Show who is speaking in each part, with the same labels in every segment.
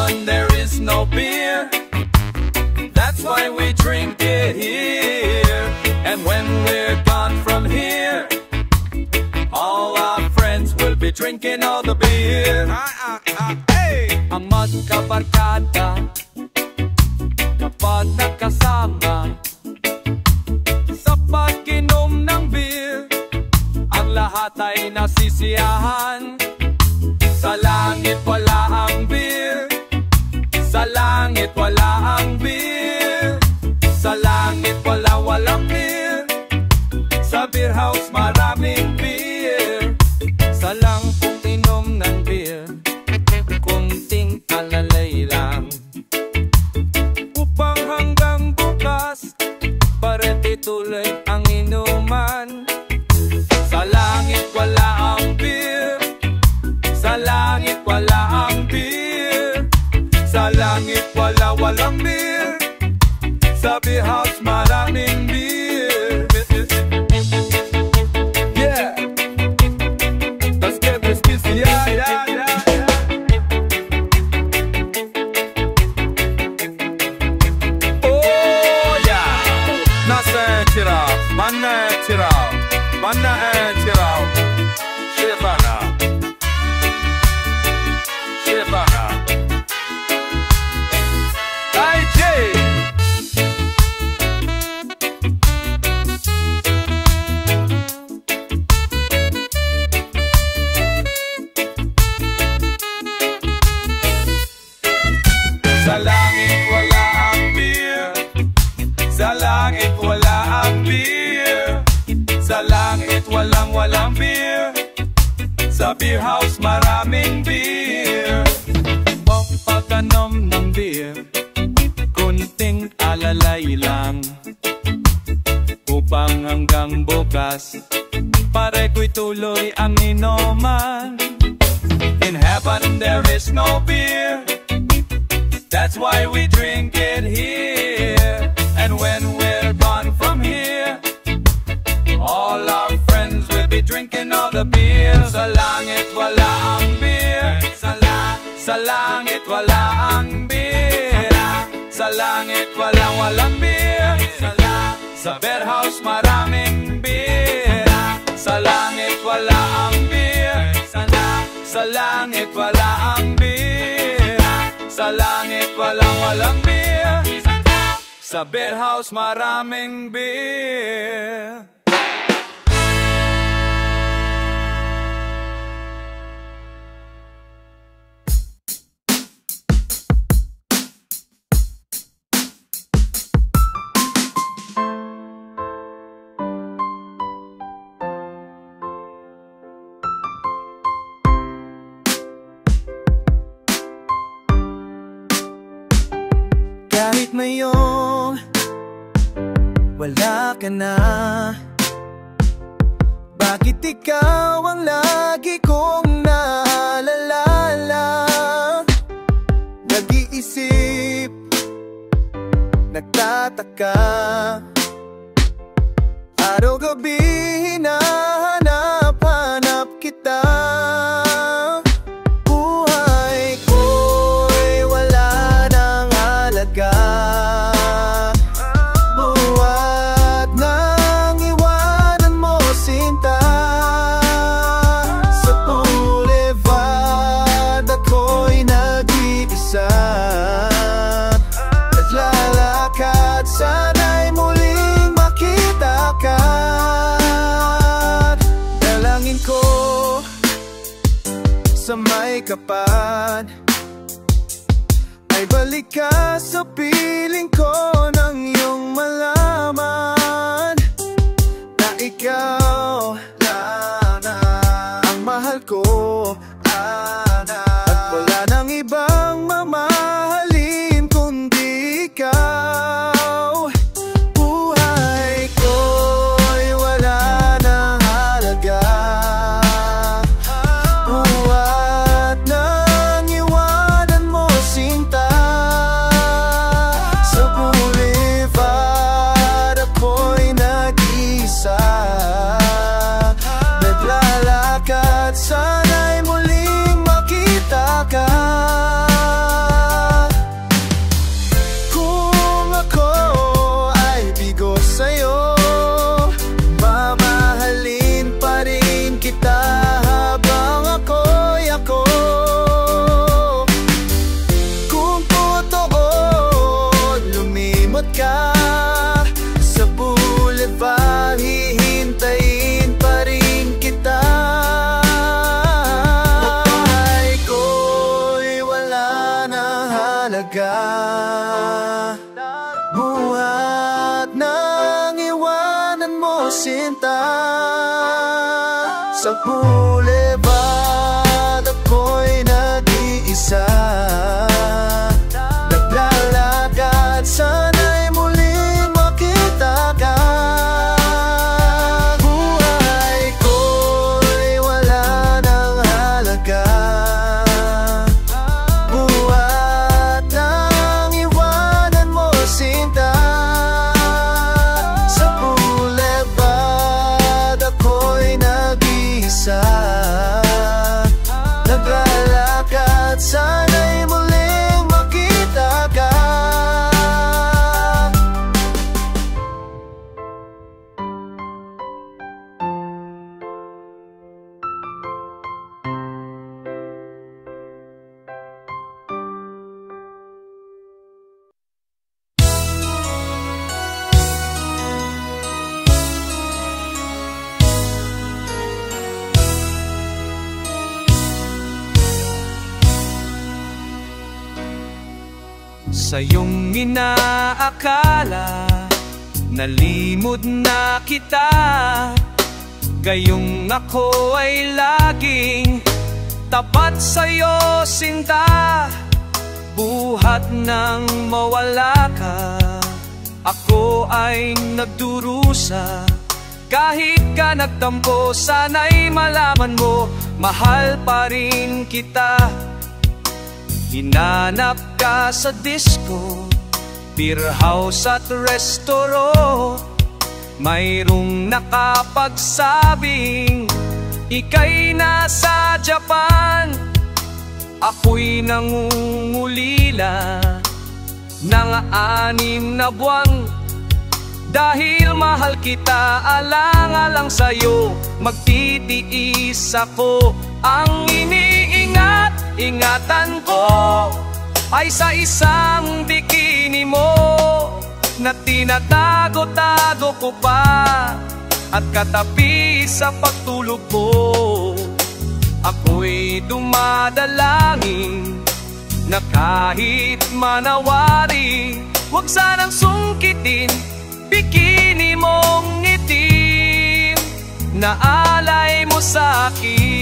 Speaker 1: heaven there is no beer. That's why we drink it here. And when we're gone from here, all our friends will be drinking all the beer. Hey! Ang magkabarkada kapag nakasama sa pag-inom ng beer, ang lahat ay nasisiyahan. Sa langit wala ang beer, sa langit wala ang beer, sa langit walang beer. Sa beer house maraming beer. Sa lang kung inom ng beer, kunting alalay lang, upang hanggang bukas paret ituloy ang inuman. Sa langit wala ang beer, sa langit wala ang beer, sa langit walang beer. Sa beer house maraming beer. Yeah, let's get this busy. Yeah. Oh yeah, nasa'y manna chiraw, shebana. Sa langit wala ang beer, sa langit wala ang beer, sa langit walang beer. Sa beer house maraming beer. Ang pagkanom ng beer, kunting alalay lang, upang hanggang bukas pare ko'y tuloy ang inuman. In heaven there is no beer, that's why we drink it here. And when we're gone from here, all our friends will be drinking all the beer. Sa langit wala ang beer, sa langit wala ang beer, sa langit walang beer. Sa beer house maraming beer. Sa langit wala ang beer, sa langit wala ang beer, sa langit walang beer. Sa beer house maraming beer.
Speaker 2: Kahit ngayong wala ka na, bakit ikaw ang lagi kong naalala? Nag-iisip, nagtataka, araw-gabi hinahanap-hanap kita. Buhay ko'y wala nang halaga, buhat nang iwanan mo sinta. Sa boulevard ako'y nag-iisa, naglalakad, sana'y muling makita ka. Dalangin ko sa may kapal ay balik ka sa piling ko nang iyong malaman na ikaw na ang mahal ko, at wala nang ibang mamahalin kundi ikaw. Buhay ko'y wala nang halaga, buhat nang iwanan mo sinta. Sa boulevard ako'y nag-iisa, halaga. Buhat nang iwanan mo sinta. Sa boulevard ako'y nag-iisa, naglalakad, sana'y muling makita ka. Buhay ko'y wala ng halaga. Buhat nang iwanan mo sinta. Sa boulevard ako'y nag-iisa, naglalakad, sana'y muling makita ka.
Speaker 1: Sa iyong inaakala, nalimod na kita. Gayong ako ay laging tapat sa'yo, sinta. Buhat nang mawala ka, ako ay nagdurusa. Kahit ka nagtampo, sana'y malaman mo, mahal pa rin kita. Hinanap ka sa disco, beer house at restoro. Mayroong nakapagsabing ika'y nasa Japan. Ako'y nangungulila ng 6 na buwan. Dahil mahal kita, alang-alang sa'yo, magtitiis ako. Ang iniingat-ingatan ko ay sa isang bikini mo na tinatago-tago ko pa at katabi sa pagtulog ko. Ako'y dumadalangin na kahit manawari, huwag sanang sungkitin bikini mong itim na alay mo sa'kin.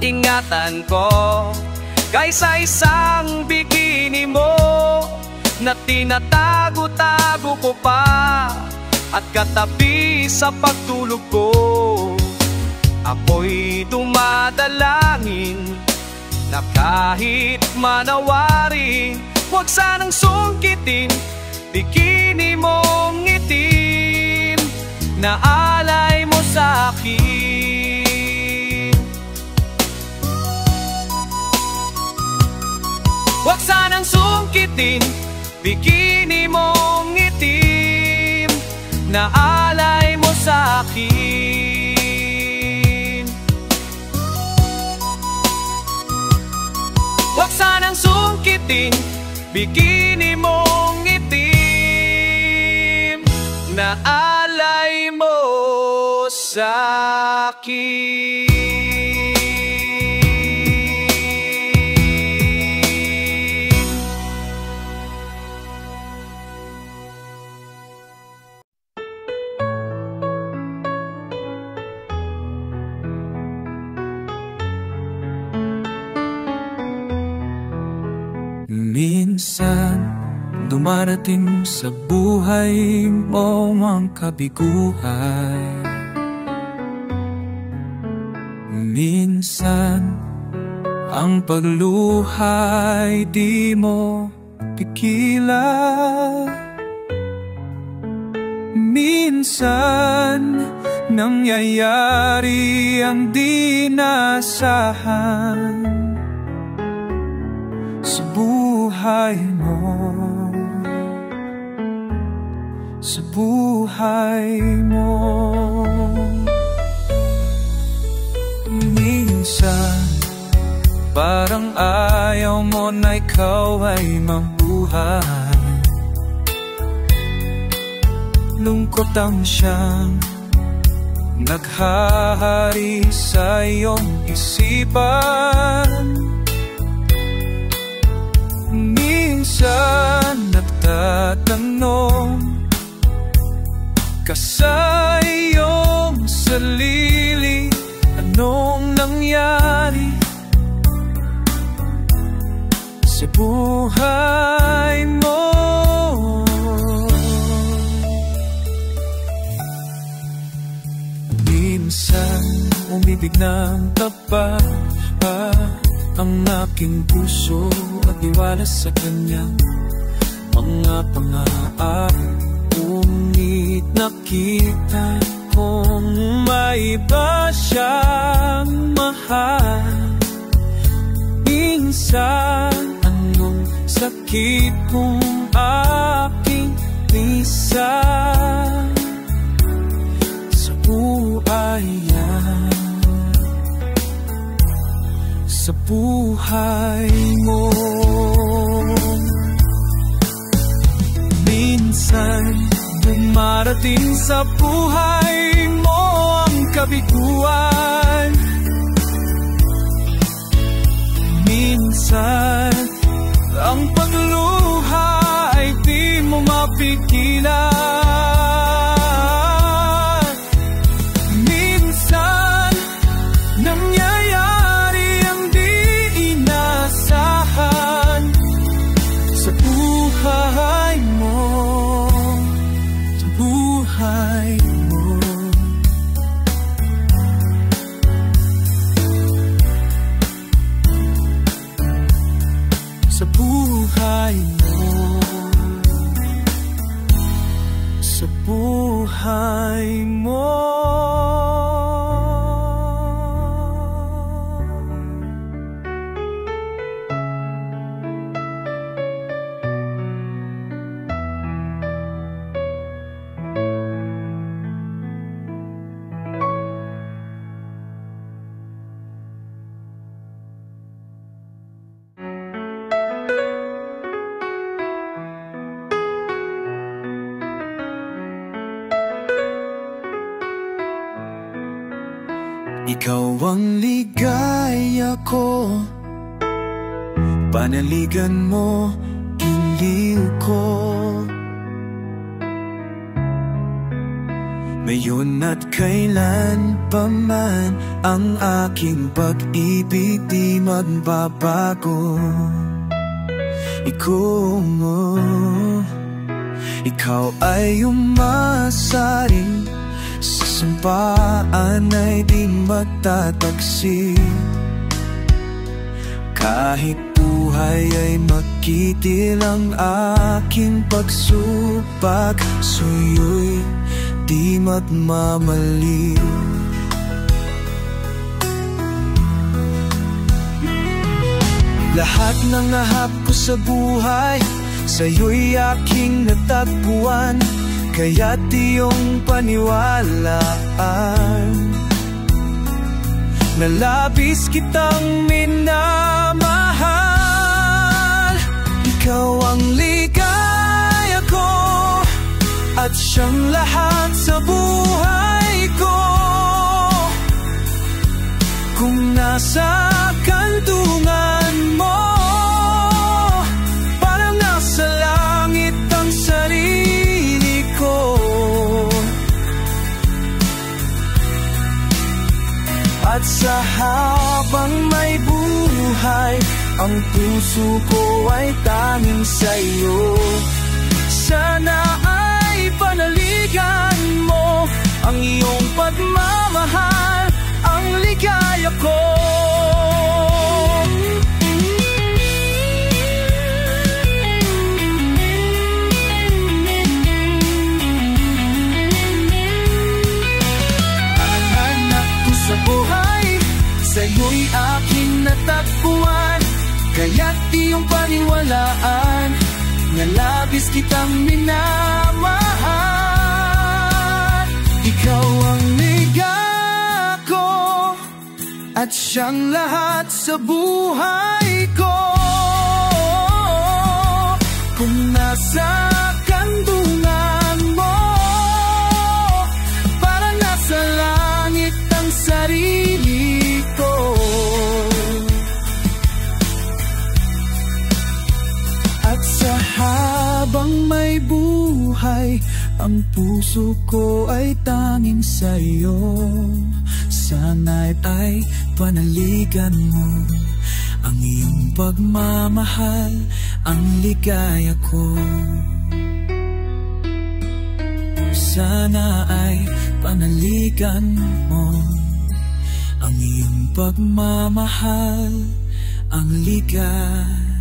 Speaker 1: Ingatan ko kaysa isang bikini mo na tinatago-tago ko pa at katabi sa pagtulog ko. Ako'y dumadalangin na kahit manawari, huwag sanang sungkitin bikini mong itim na alay mo sa'kin. Huwag sanang sungkitin bikini mong itim na alay mo sa'kin. Huwag sanang sungkitin bikini mong itim na alay mo sa'kin.
Speaker 3: Minsan dumarating sa buhay mo ang kabiguan. Minsan ang pagluhay di mo pigilan. Minsan nangyayari ang di naasahan sa buhay mo. sa buhay mo. Minsan parang ayaw mo na ikaw ay mabuhay. Lungkot ang siyang naghahari sa iyong isipan. Minsan nagtatanong ka sa iyong sarili, anong nangyari sa buhay mo? Minsan umibig ng tapat ang aking puso at iwala sa kanyang mga pangarap. Ngunit nakita kong may iba siyang mahal. Minsan anong sakit kung aking isa sa buhay yan, sa buhay mo. Minsan dumarating sa buhay mo ang kabiguan. Minsan ang pagluha ay di mo mapigilan. Minsan nangyayari ang di inasahan sa buhay mo, sa buhay mo. Sa buhay mo, sa buhay mo. Ikaw ang ligaya ko, panaligan mo, giliw ko. Ngayon at kailan pa man ang aking pag-ibig di magbabago. Ikaw ay umasaring sa sumpaan ay di magtataksi. Kahit buhay ay magkitil ang aking pagsubak, sa'yo'y di magmamaliw. Lahat ng ahap ko sa buhay, sa'yo'y aking natagpuan. Kaya't iyong paniwalaan na labis kitang minamahal. Ikaw ang ligaya ko at siyang lahat sa buhay ko. Kung nasa kantungan mo, parang nasa langit ang sarili ko. At sa habang may buhay, ang puso ko ay tanging sa'yo. Sana ay panaligan mo ang iyong pagmamahal, ang ligaya ko. Sa'yo'y aking natagpuan, kaya't iyong paniwalaan na labis kitang minamahal. at siyang lahat sa buhay ko. Kung nasa kanlungan mo, parang nasa langit ang sarili ko. At sa habang may buhay, ang puso ko ay tanging sa'yo. Sana'y ay panaligan mo ang iyong pagmamahal, ang ligaya ko. Sana ay panaligan mo ang iyong pagmamahal, ang ligaya.